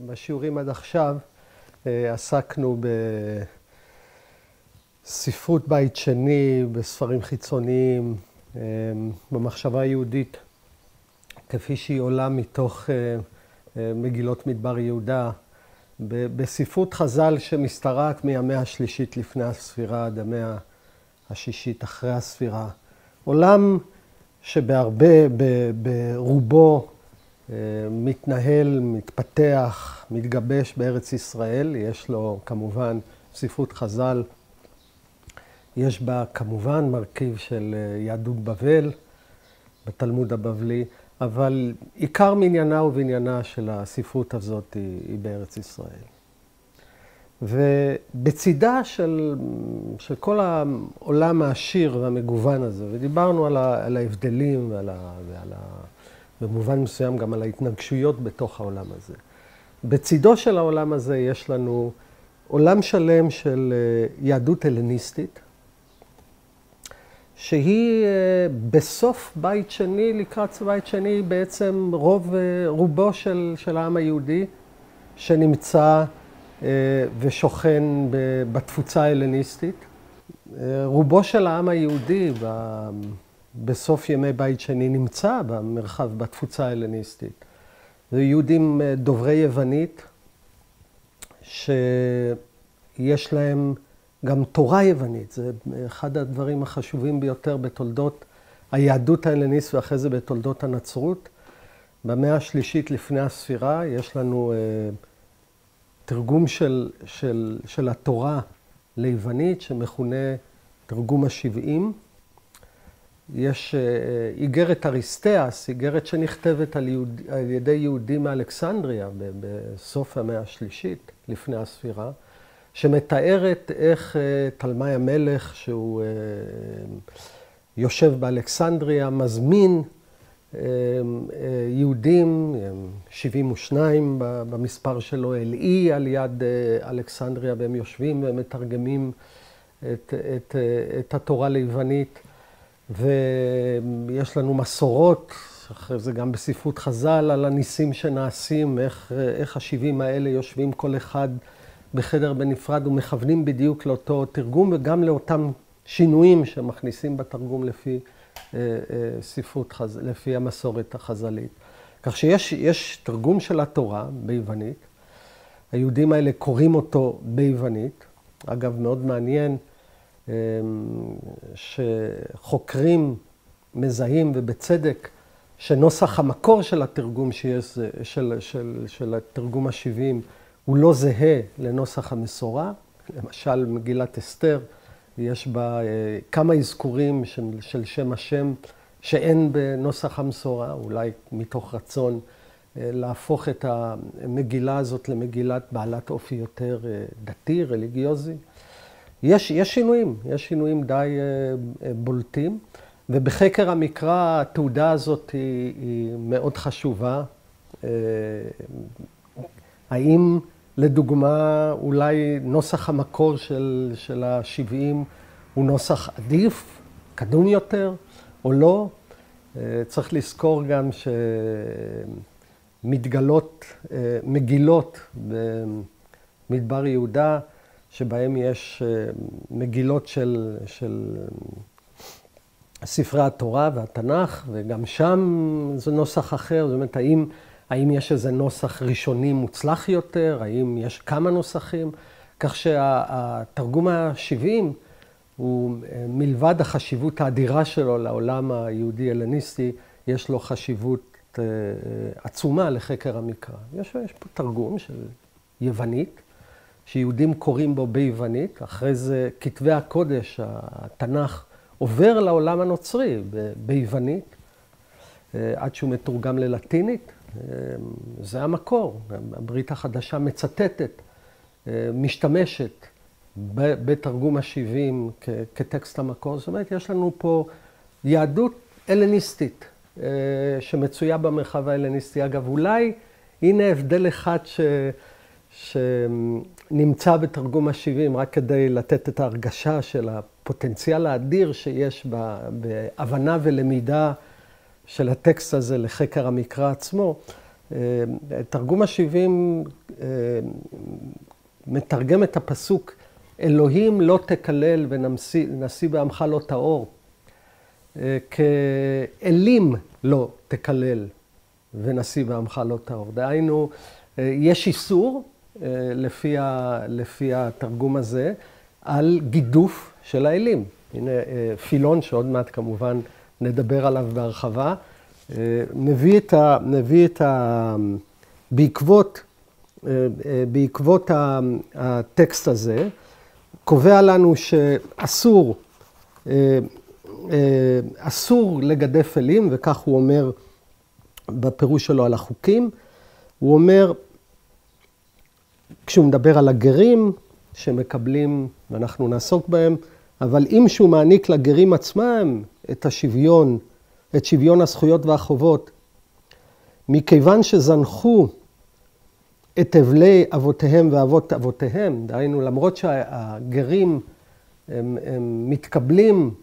בשיעורים עד עכשיו עסקנו בספרות בית שני, בספרים חיצוניים, במחשבה היהודית, כפי שהיא עולה מתוך מגילות מדבר יהודה, בספרות חז"ל שמשתרעת מהמאה השלישית לפני הספירה עד המאה השישית אחרי הספירה. עולם ברובו מתנהל, מתפתח, מתגבש בארץ ישראל. יש לו כמובן ספרות חז"ל, יש בה כמובן מרכיב של יהדות בבל בתלמוד הבבלי, אבל עיקר מעניינה ובעניינה של הספרות הזאת היא בארץ ישראל. ובצידה של כל העולם העשיר והמגוון הזה, ודיברנו על ההבדלים במובן מסוים גם על ההתנגשויות בתוך העולם הזה. בצידו של העולם הזה יש לנו עולם שלם של יהדות הלניסטית, שהיא בסוף בית שני, לקראת בית שני, בעצם רובו של העם היהודי שנמצא ושוכן בתפוצה ההלניסטית. רובו של העם היהודי בסוף ימי בית שני נמצא במרחב, בתפוצה ההלניסטית. זה יהודים דוברי יוונית, שיש להם גם תורה יוונית. זה אחד הדברים החשובים ביותר בתולדות היהדות ההלניסטית ואחרי זה בתולדות הנצרות. במאה השלישית לפני הספירה יש לנו תרגום של התורה ליוונית שמכונה תרגום ה-70. יש איגרת אריסטאס, איגרת שנכתבת על ידי יהודים מאלכסנדריה בסוף המאה השלישית לפני הספירה, שמתארת איך תלמי המלך, שהוא יושב באלכסנדריה, מזמין יהודים, 72 במספר שלו, אל אי על יד אלכסנדריה, והם יושבים ומתרגמים את התורה ליוונית. ויש לנו מסורות, אחרי זה גם בספרות חז"ל, על הניסים שנעשים, איך ה-70 האלה יושבים כל אחד בחדר בנפרד ומכוונים בדיוק לאותו תרגום, וגם לאותם שינויים שמכניסים בתרגום לפי המסורת החז"לית. כך שיש תרגום של התורה ביוונית, היהודים האלה קוראים אותו ביוונית. אגב, מאוד מעניין שחוקרים מזהים ובצדק שנוסח המקור של התרגום של התרגום ה-70 הוא לא זהה לנוסח המסורה. למשל, מגילת אסתר, יש בה כמה אזכורים של שם השם שאין בנוסח המסורה, אולי מתוך רצון להפוך את המגילה הזאת למגילת בעלת אופי יותר דתי, רליגיוזי. יש שינויים די בולטים, ובחקר המקרא התעודה הזאת היא מאוד חשובה. האם לדוגמה אולי נוסח המקור של ה-70 הוא נוסח עדיף, קדום יותר או לא? צריך לזכור גם שמתגלות מגילות במדבר יהודה, שבהם יש מגילות של ספרי התורה והתנ"ך, וגם שם זה נוסח אחר. זאת אומרת, האם יש איזה נוסח ראשוני מוצלח יותר? האם יש כמה נוסחים? כך שהתרגום ה-70 הוא מלבד החשיבות האדירה שלו לעולם היהודי הלניסטי, יש לו חשיבות עצומה לחקר המקרא. יש פה תרגום של יוונית, שיהודים קוראים בו ביוונית. אחרי זה כתבי הקודש, התנ"ך, עובר לעולם הנוצרי ביוונית, עד שהוא מתורגם ללטינית. זה המקור. הברית החדשה מצטטת, משתמשת בתרגום ה-70 כטקסט המקור. זאת אומרת, יש לנו פה יהדות הלניסטית שמצויה במרחב ההלניסטי. אגב, אולי הנה הבדל אחד שנמצא בתרגום ה-70, רק כדי לתת את ההרגשה של הפוטנציאל האדיר שיש בהבנה ולמידה של הטקסט הזה לחקר המקרא עצמו. תרגום ה-70 מתרגם את הפסוק, אלוהים לא תקלל ונשיא בעמך לא תאור, כאלים לא תקלל ונשיא בעמך לא תאור. דהיינו, יש איסור, לפי התרגום הזה, על גידוף של האלים. הנה, פילון, שעוד מעט כמובן נדבר עליו בהרחבה, בעקבות הטקסט הזה, קובע לנו אסור לגדף אלים, וכך הוא אומר בפירוש שלו על החוקים. הוא אומר, כשהוא מדבר על הגרים שמקבלים, ואנחנו נעסוק בהם, אבל אם שהוא מעניק לגרים עצמם את שוויון הזכויות והחובות, מכיוון שזנחו את אבלי אבותיהם ואבות אבותיהם, דהיינו, למרות שהגרים הם מתקבלים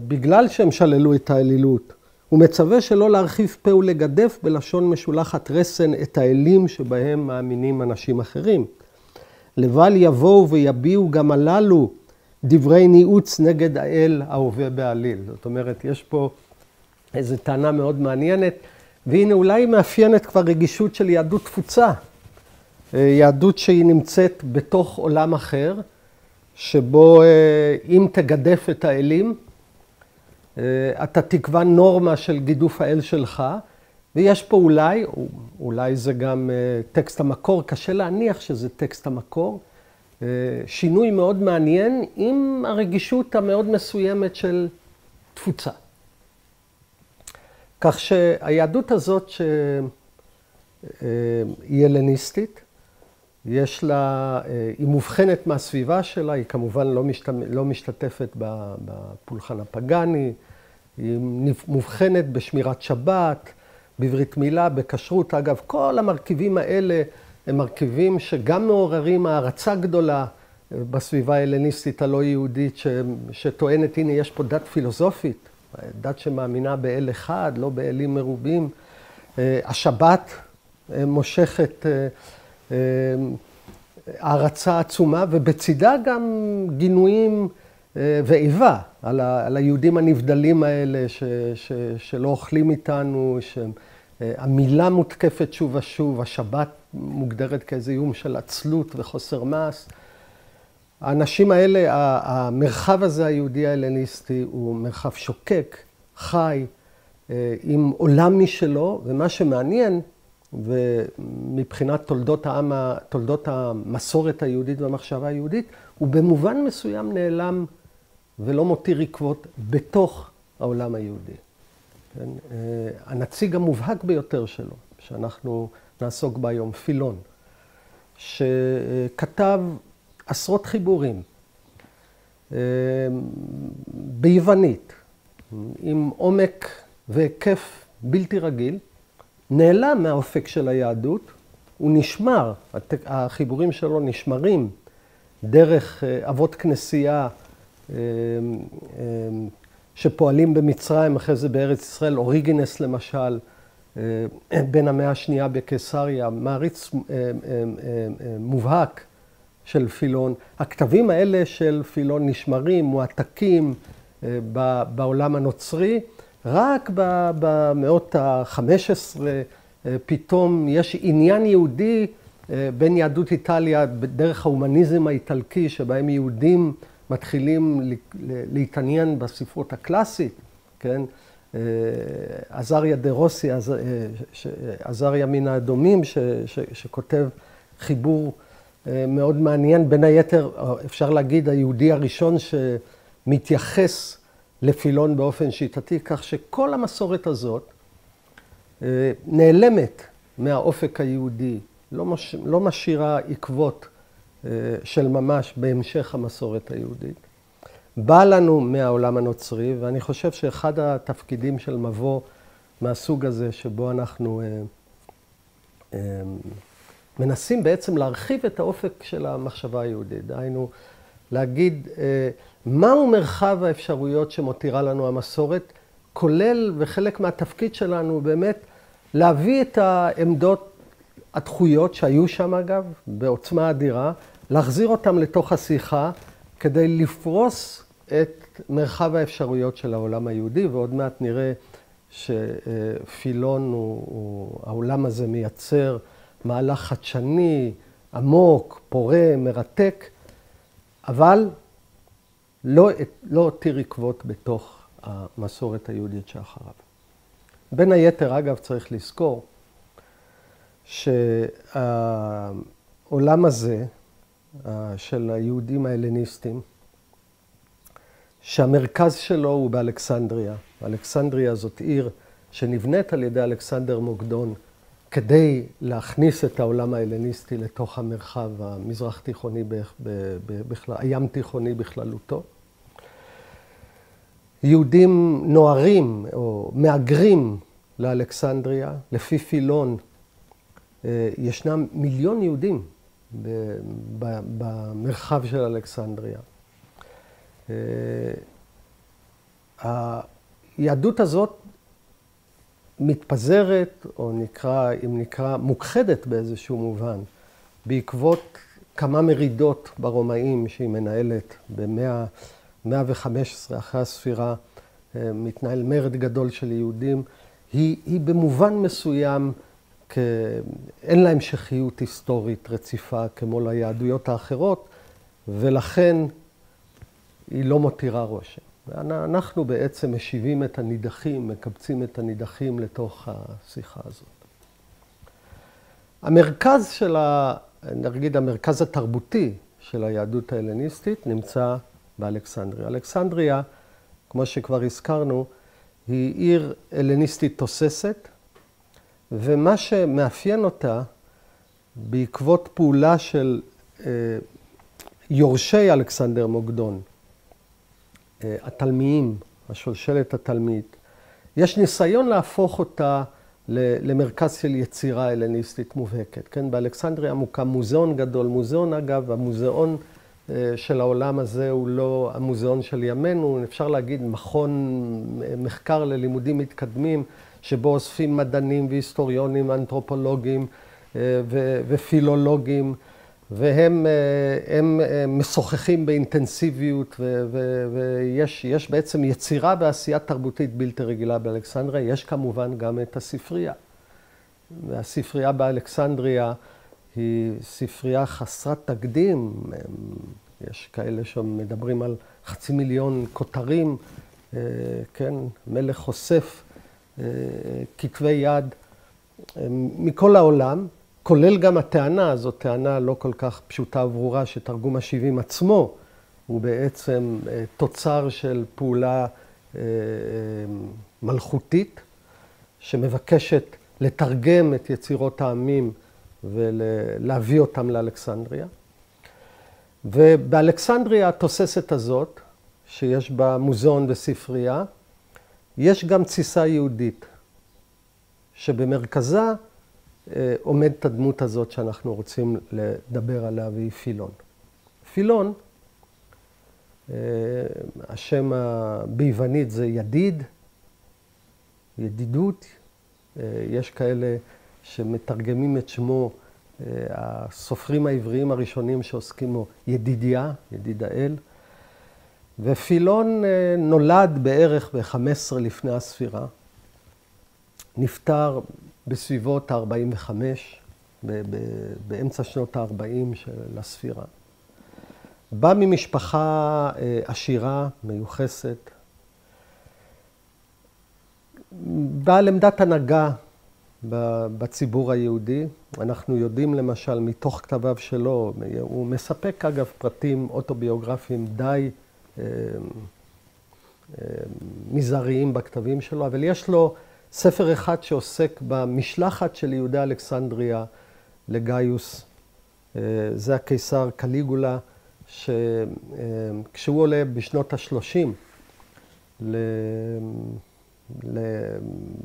בגלל שהם שללו את האלילות, הוא מצווה שלא להרחיב פה ולגדף בלשון משולחת רסן את האלים שבהם מאמינים אנשים אחרים. לבל יבואו ויביעו גם הללו דברי ניעוץ נגד האל ההווה בעליל. זאת אומרת, יש פה איזו טענה מאוד מעניינת, והנה אולי מאפיינת כבר רגישות של יהדות תפוצה. יהדות שהיא נמצאת בתוך עולם אחר, שבו אם תגדף את האלים, אתה תקבע נורמה של גידוף האל שלך, ויש פה אולי זה גם טקסט המקור, קשה להניח שזה טקסט המקור, שינוי מאוד מעניין עם הרגישות המאוד מסוימת של תפוצה. כך שהיהדות הזאת שהיא הלניסטית, היא מובחנת מהסביבה שלה, היא כמובן לא משתתפת בפולחן הפגני, היא מובחנת בשמירת שבת, בברית מילה, בכשרות. אגב, כל המרכיבים האלה הם מרכיבים שגם מעוררים הערצה גדולה בסביבה ההלניסטית הלא יהודית, שטוענת, הנה יש פה דת פילוסופית, דת שמאמינה באל אחד, לא באלים מרובים. השבת מושכת הערצה עצומה, ובצידה גם גינויים ואיבה על היהודים הנבדלים האלה שלא אוכלים איתנו, שהמילה מותקפת שוב ושוב, השבת מוגדרת כאיזה איום של עצלות וחוסר מעש. האנשים האלה, המרחב הזה היהודי ההלניסטי הוא מרחב שוקק, חי, עם עולם משלו, ומה שמעניין, ומבחינת תולדות המסורת היהודית והמחשבה היהודית, הוא במובן מסוים נעלם ולא מותיר עקבות בתוך העולם היהודי. כן? הנציג המובהק ביותר שלו, שאנחנו נעסוק בה היום, פילון, שכתב עשרות חיבורים ביוונית, עם עומק והיקף בלתי רגיל, נעלם מהאופק של היהדות, הוא נשמר, החיבורים שלו נשמרים דרך אבות כנסייה שפועלים במצרים, אחרי זה בארץ ישראל, אוריגנס למשל, בין המאה השנייה בקיסריה, מעריץ מובהק של פילון. הכתבים האלה של פילון נשמרים, מועתקים בעולם הנוצרי, רק במאות ה-15 פתאום יש עניין יהודי בין יהדות איטליה דרך ההומניזם האיטלקי, שבהם יהודים מתחילים להתעניין בספרות הקלאסית, כן? עזריה דה רוסי, עזריה מן האדומים, שכותב חיבור מאוד מעניין, בין היתר, אפשר להגיד, היהודי הראשון שמתייחס לפילון באופן שיטתי, כך שכל המסורת הזאת נעלמת מהאופק היהודי, לא משאירה עקבות של ממש בהמשך המסורת היהודית. בא לנו מהעולם הנוצרי, ואני חושב שאחד התפקידים של מבוא מהסוג הזה, שבו אנחנו מנסים בעצם להרחיב את האופק של המחשבה היהודית. דהיינו, להגיד מהו מרחב האפשרויות שמותירה לנו המסורת, כולל וחלק מהתפקיד שלנו באמת להביא את העמדות הדחויות שהיו שם אגב, בעוצמה אדירה, להחזיר אותם לתוך השיחה כדי לפרוס את מרחב האפשרויות של העולם היהודי, ועוד מעט נראה שפילון העולם הזה מייצר מהלך חדשני, עמוק, פורה, מרתק, אבל לא הותיר עקבות בתוך המסורת היהודית שאחריו. בין היתר, אגב, צריך לזכור שהעולם הזה של היהודים ההלניסטים, שהמרכז שלו הוא באלכסנדריה. אלכסנדריה זאת עיר שנבנית על ידי אלכסנדר מוקדון כדי להכניס את העולם ההלניסטי לתוך המרחב המזרח תיכוני, הים תיכוני בכללותו. יהודים נוערים או מאגרים לאלכסנדריה, לפי פילון, ישנם מיליון יהודים במרחב של אלכסנדריה. היהדות הזאת מתפזרת, או אם נקרא, מוכחדת באיזשהו מובן, בעקבות כמה מרידות ברומאים שהיא מנהלת ב-115 אחרי הספירה, מתנהל מרד גדול של יהודים. היא במובן מסוים, אין לה המשכיות היסטורית רציפה כמו ליהדויות האחרות, ולכן היא לא מותירה רושם. אנחנו בעצם משיבים את הנידחים, מקבצים את הנידחים לתוך השיחה הזאת. המרכז של נגיד המרכז התרבותי של היהדות ההלניסטית נמצא באלכסנדריה. אלכסנדריה, כמו שכבר הזכרנו, היא עיר הלניסטית תוססת, ומה שמאפיין אותה בעקבות פעולה של יורשי אלכסנדר מוקדון, התלמיים, השושלת התלמית, יש ניסיון להפוך אותה למרכז של יצירה הלניסטית מובהקת. כן? באלכסנדריה מוקם מוזיאון גדול. מוזיאון, אגב, המוזיאון של העולם הזה הוא לא המוזיאון של ימינו, אפשר להגיד מכון מחקר ללימודים מתקדמים, שבו אוספים מדענים והיסטוריונים, אנתרופולוגים ופילולוגים, והם משוחחים באינטנסיביות, ויש בעצם יצירה ועשייה תרבותית בלתי רגילה באלכסנדריה. יש כמובן גם את הספרייה. והספרייה באלכסנדריה היא ספרייה חסרת תקדים. יש כאלה שמדברים על 500,000 כותרים, כן, מלך חושף כתבי יד מכל העולם, כולל גם הטענה, זו טענה לא כל כך פשוטה וברורה, שתרגום ה-70 עצמו הוא בעצם תוצר של פעולה מלכותית, שמבקשת לתרגם את יצירות העמים ולהביא אותם לאלכסנדריה. ובאלכסנדריה התוססת הזאת, שיש בה מוזיאון וספרייה, יש גם תסיסה יהודית, שבמרכזה עומדת הדמות הזאת שאנחנו רוצים לדבר עליה, והיא פילון. פילון, השם ביוונית זה ידיד, ידידות. יש כאלה שמתרגמים את שמו, הסופרים העבריים הראשונים שעוסקים בו, ידידיה, ידיד האל. ופילון נולד בערך ב-15 לפני הספירה, נפטר בסביבות ה-45, באמצע שנות ה-40 של הספירה. בא ממשפחה עשירה, מיוחסת, בעל עמדת הנהגה בציבור היהודי. אנחנו יודעים למשל מתוך כתביו שלו, הוא מספק אגב פרטים אוטוביוגרפיים די מזעריים בכתבים שלו, אבל יש לו ספר אחד שעוסק במשלחת של יהודי אלכסנדריה לגאיוס. זה הקיסר קליגולה, שכשהוא עולה בשנות ה-30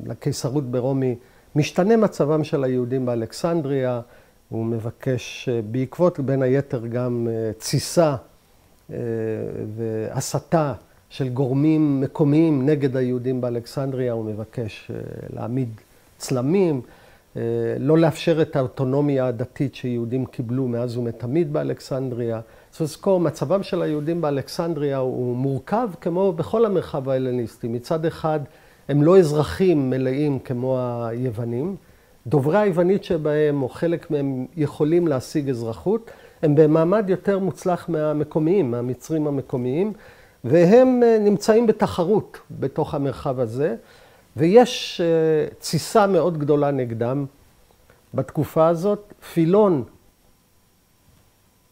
לקיסרות ברומי, משתנה מצבם של היהודים באלכסנדריה. הוא מבקש, בעקבות בין היתר גם תסיסה והסתה של גורמים מקומיים נגד היהודים באלכסנדריה, הוא מבקש להעמיד צלמים, לא לאפשר את האוטונומיה הדתית שיהודים קיבלו מאז ומתמיד באלכסנדריה. צריך לזכור, מצבם של היהודים באלכסנדריה הוא מורכב כמו בכל המרחב ההלניסטי. מצד אחד, הם לא אזרחים מלאים כמו היוונים. דוברי היוונית שבהם, או חלק מהם, יכולים להשיג אזרחות. הם במעמד יותר מוצלח מהמקומיים, מהמצרים המקומיים, והם נמצאים בתחרות בתוך המרחב הזה, ויש תסיסה מאוד גדולה נגדם בתקופה הזאת. פילון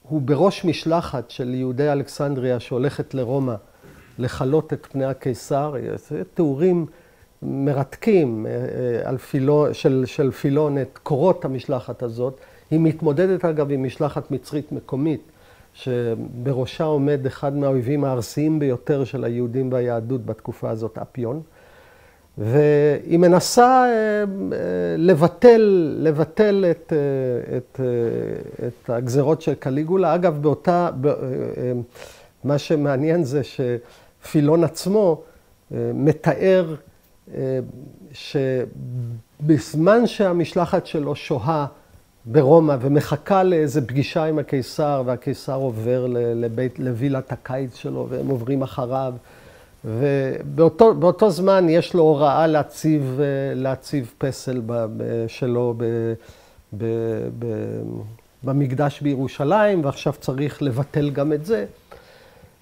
הוא בראש משלחת של יהודי אלכסנדריה שהולכת לרומא לחלות את פני הקיסר. זה תיאורים מרתקים של פילון, את קורות המשלחת הזאת. היא מתמודדת אגב עם משלחת מצרית מקומית, שבראשה עומד אחד מהאויבים הארסיים ביותר של היהודים והיהדות בתקופה הזאת, והיא מנסה לבטל את הגזרות של קליגולה. אגב, מה שמעניין זה שפילון עצמו מתאר שבזמן שהמשלחת שלו שוהה ברומא ומחכה לאיזו פגישה עם הקיסר, והקיסר עובר לווילת הקיץ שלו והם עוברים אחריו, ובאותו זמן יש לו הוראה להציב פסל שלו במקדש בירושלים, ועכשיו צריך לבטל גם את זה.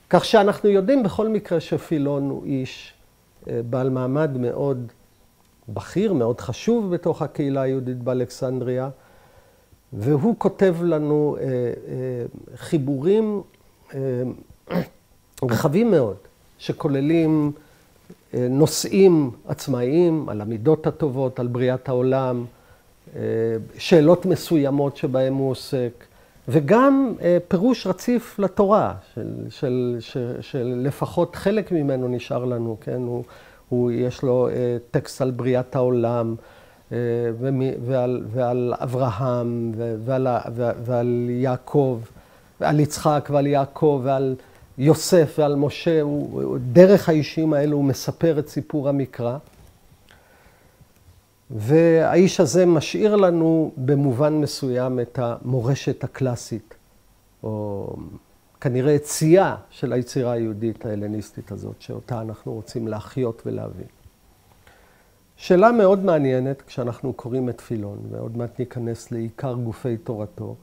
כך שאנחנו יודעים בכל מקרה שפילון הוא איש בעל מעמד מאוד בכיר, מאוד חשוב בתוך הקהילה היהודית באלכסנדריה, והוא כותב לנו חיבורים רחבים מאוד, שכוללים נושאים עצמאיים על המידות הטובות, על בריאת העולם, שאלות מסוימות שבהם הוא עוסק, וגם פירוש רציף לתורה, שלפחות חלק ממנו נשאר לנו, כן? יש לו טקסט על בריאת העולם, ועל אברהם, ועל יעקב, ועל יצחק ועל יעקב, ועל יוסף ועל משה. דרך האישים האלו הוא מספר את סיפור המקרא. והאיש הזה משאיר לנו במובן מסוים את המורשת הקלאסית, או כנראה צייה של היצירה היהודית ההלניסטית הזאת, שאותה אנחנו רוצים להחיות ולהבין. שאלה מאוד מעניינת כשאנחנו קוראים את פילון, ועוד מעט ניכנס לעיקר גופי תורתו,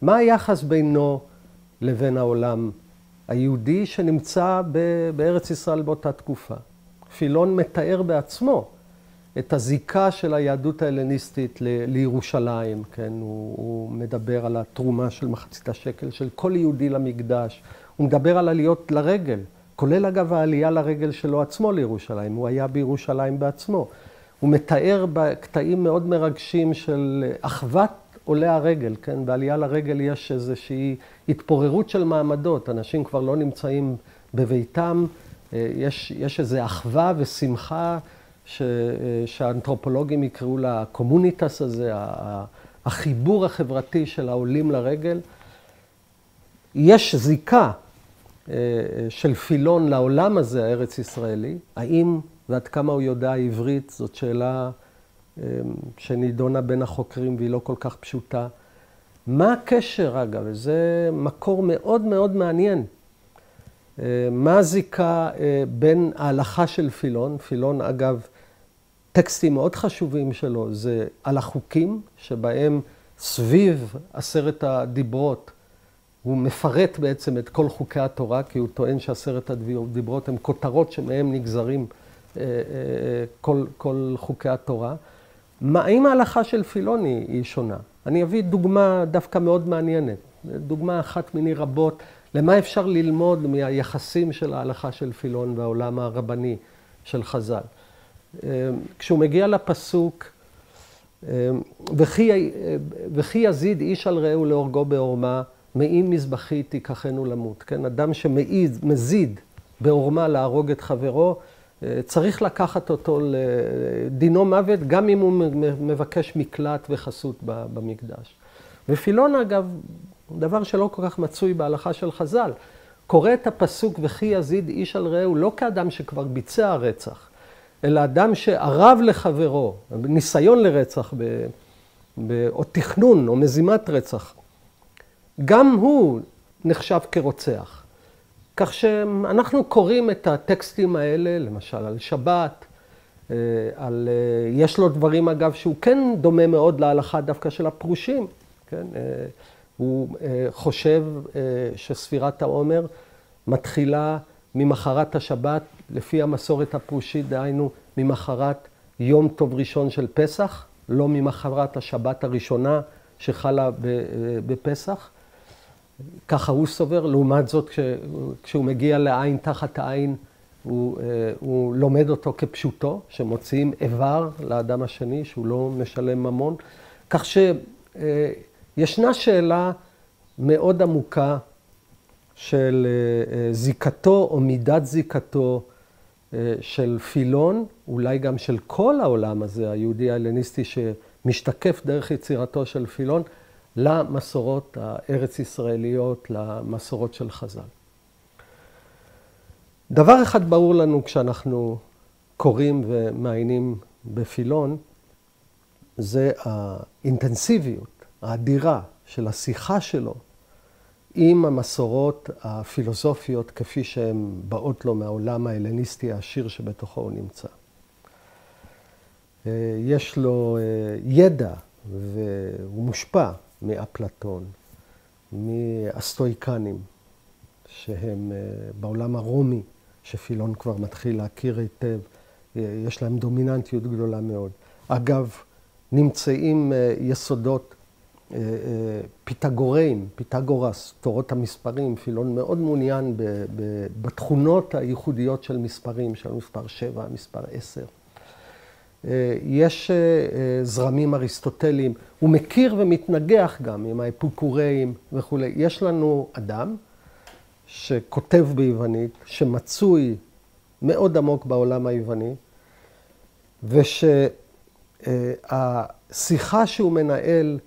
מה היחס בינו לבין העולם היהודי שנמצא בארץ ישראל באותה תקופה? פילון מתאר בעצמו את הזיקה של היהדות ההלניסטית לירושלים, כן? הוא מדבר על התרומה של מחצית השקל של כל יהודי למקדש, הוא מדבר על עליות לרגל, כולל אגב העלייה לרגל שלו עצמו לירושלים, הוא היה בירושלים בעצמו. הוא מתאר בקטעים מאוד מרגשים של אחוות עולי הרגל, כן? בעלייה לרגל יש איזושהי התפוררות של מעמדות, אנשים כבר לא נמצאים בביתם, יש איזו אחווה ושמחה שהאנתרופולוגים יקראו לה הקומוניטס הזה, החיבור החברתי של העולים לרגל. יש זיקה של פילון לעולם הזה, הארץ ישראלי. האם ועד כמה הוא יודע עברית, זאת שאלה שנידונה בין החוקרים והיא לא כל כך פשוטה. מה הקשר, אגב? זה מקור מאוד מאוד מעניין. מה הזיקה בין ההלכה של פילון? פילון, אגב, טקסטים מאוד חשובים שלו, זה על החוקים, שבהם סביב 10 הדיברות, הוא מפרט בעצם את כל חוקי התורה, כי הוא טוען ש10 הדיברות הם כותרות שמהם נגזרים כל חוקי התורה. האם ההלכה של פילון היא שונה? אני אביא דוגמה דווקא מאוד מעניינת, דוגמה אחת מיני רבות, למה אפשר ללמוד מהיחסים של ההלכה של פילון והעולם הרבני של חז"ל. כשהוא מגיע לפסוק, וכי יזיד איש על רעהו להורגו בעורמה, מעם מזבחי תיקחנו למות. כן? אדם שמזיד בעורמה להרוג את חברו, צריך לקחת אותו לדינו מוות, גם אם הוא מבקש מקלט וחסות במקדש. ופילון, אגב, דבר שלא כל כך מצוי בהלכה של חז"ל, קורא את הפסוק וכי יזיד איש על רעהו לא כאדם שכבר ביצע רצח, אלא אדם שערב לחברו, ניסיון לרצח, או תכנון או מזימת רצח, גם הוא נחשב כרוצח. כך שאנחנו קוראים את הטקסטים האלה, למשל על שבת, יש לו דברים אגב שהוא כן דומה מאוד להלכה דווקא של הפרושים. כן? הוא חושב שספירת העומר מתחילה ממחרת השבת, לפי המסורת הפרושית, דהיינו ממחרת יום טוב ראשון של פסח, לא ממחרת השבת הראשונה שחלה בפסח. ככה הוא סובר. לעומת זאת, כשהוא מגיע לעין תחת העין, הוא לומד אותו כפשוטו, שמוציאים איבר לאדם השני, שהוא לא משלם ממון. כך שישנה שאלה מאוד עמוקה של זיקתו או מידת זיקתו של פילון, אולי גם של כל העולם הזה, היהודי ההלניסטי, שמשתקף דרך יצירתו של פילון, למסורות הארץ-ישראליות, למסורות של חז"ל. דבר אחד ברור לנו כשאנחנו קוראים ומעיינים בפילון, זה האינטנסיביות, האדירה של השיחה שלו עם המסורות הפילוסופיות כפי שהן באות לו מהעולם ההלניסטי העשיר שבתוכו הוא נמצא. יש לו ידע והוא מושפע מאפלטון, מהסטואיקנים, שהם בעולם הרומי, שפילון כבר מתחיל להכיר היטב, יש להם דומיננטיות גדולה מאוד. אגב, נמצאים יסודות פיתגוריים, פיתגורס, תורות המספרים, פילון מאוד מעוניין בתכונות הייחודיות של מספרים, של מספר 7, מספר 10. יש זרמים אריסטוטליים, הוא מכיר ומתנגח גם עם האפיקוראים וכו'. יש לנו אדם שכותב ביוונית, שמצוי מאוד עמוק בעולם היווני, ושהשיחה שהוא מנהל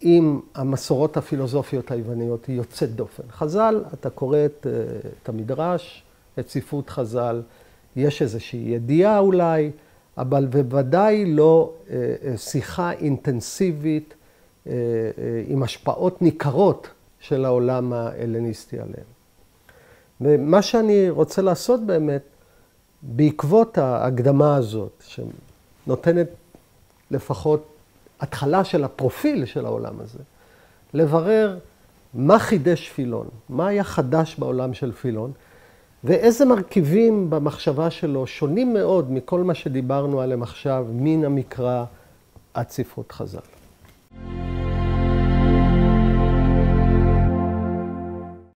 עם המסורות הפילוסופיות היווניות היא יוצאת דופן. חז"ל, אתה קורא את המדרש, את ספרות חז"ל, יש איזושהי ידיעה אולי, אבל בוודאי לא שיחה אינטנסיבית עם השפעות ניכרות של העולם ההלניסטי עליהם. ומה שאני רוצה לעשות באמת, בעקבות ההקדמה הזאת, שנותנת לפחות התחלה של הפרופיל של העולם הזה, לברר מה חידש פילון, מה היה חדש בעולם של פילון, ואיזה מרכיבים במחשבה שלו שונים מאוד מכל מה שדיברנו עליהם עכשיו, מן המקרא עד ספרות חז"ל.